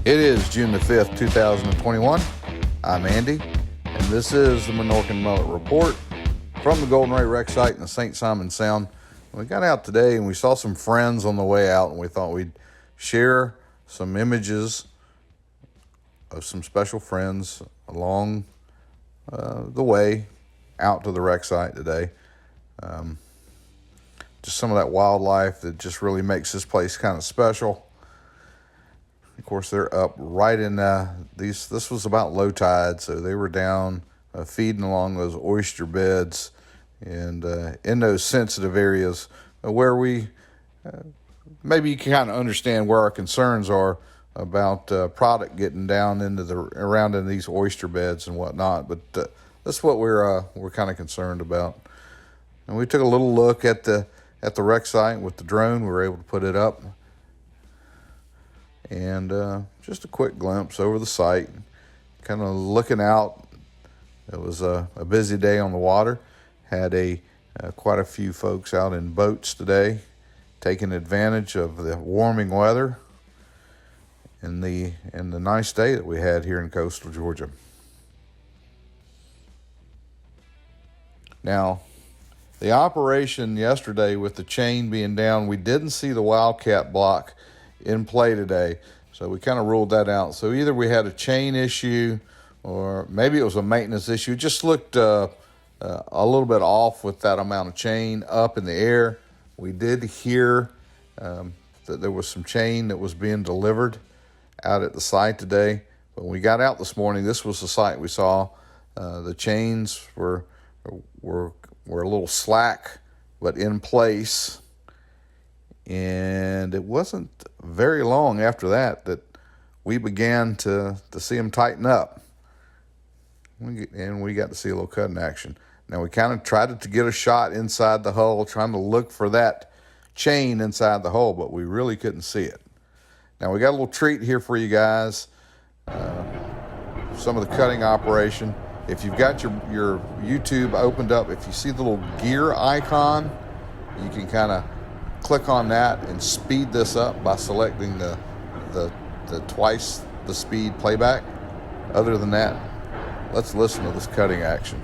It is June the 5th, 2021. I'm Andy, and this is the Menorcan Mullet Report from the Golden Ray Rec site in the St. Simon Sound. We got out today and we saw some friends on the way out, and we thought we'd share some images of some special friends along the way out to the rec site today. Just some of that wildlife that just really makes this place kind of special. Of course, they're up right in this was about low tide, so they were down feeding along those oyster beds and in those sensitive areas where we maybe you can kind of understand where our concerns are about product getting down into around in these oyster beds and whatnot. But that's what we're kind of concerned about. And we took a little look at the rec site with the drone. We were able to put it up. And just a quick glimpse over the site, kind of looking out. It was a busy day on the water. Had quite a few folks out in boats today, taking advantage of the warming weather and the nice day that we had here in coastal Georgia. Now, the operation yesterday with the chain being down, we didn't see the wildcat block in play today, so we kind of ruled that out. So either we had a chain issue or maybe it was a maintenance issue. It just looked a little bit off with that amount of chain up in the air. We did hear that there was some chain that was being delivered out at the site today. But when we got out this morning, this was the site we saw. The chains were a little slack, but in place. And it wasn't very long after that we began to see them tighten up. And we got to see a little cutting action. Now, we kind of tried to get a shot inside the hull, trying to look for that chain inside the hull, but we really couldn't see it. Now, we got a little treat here for you guys. Some of the cutting operation. If you've got your YouTube opened up, if you see the little gear icon, you can kind of click on that and speed this up by selecting the twice the speed playback. Other than that, let's listen to this cutting action.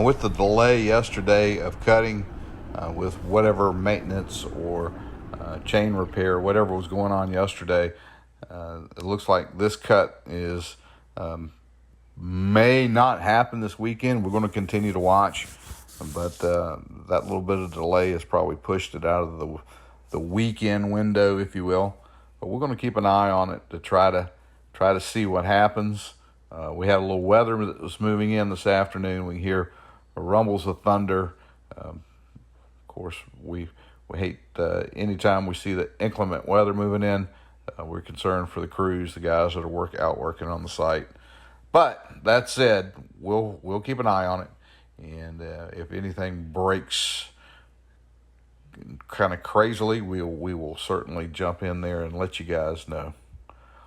With the delay yesterday of cutting with whatever maintenance or chain repair, whatever was going on yesterday, it looks like this cut is may not happen this weekend. We're going to continue to watch, but that little bit of delay has probably pushed it out of the weekend window, if you will. But we're going to keep an eye on it to try to see what happens. We had a little weather that was moving in this afternoon. We hear rumbles of thunder. Of course, we hate anytime we see the inclement weather moving in. We're concerned for the crews, the guys that are working on the site. But that said, we'll keep an eye on it, and if anything breaks kind of crazily, we will certainly jump in there and let you guys know.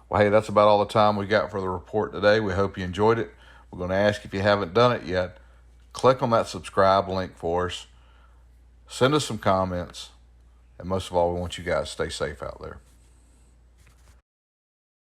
Well, hey, that's about all the time we got for the report today. We hope you enjoyed it. We're going to ask if you haven't done it yet, click on that subscribe link for us. Send us some comments. And most of all, we want you guys to stay safe out there.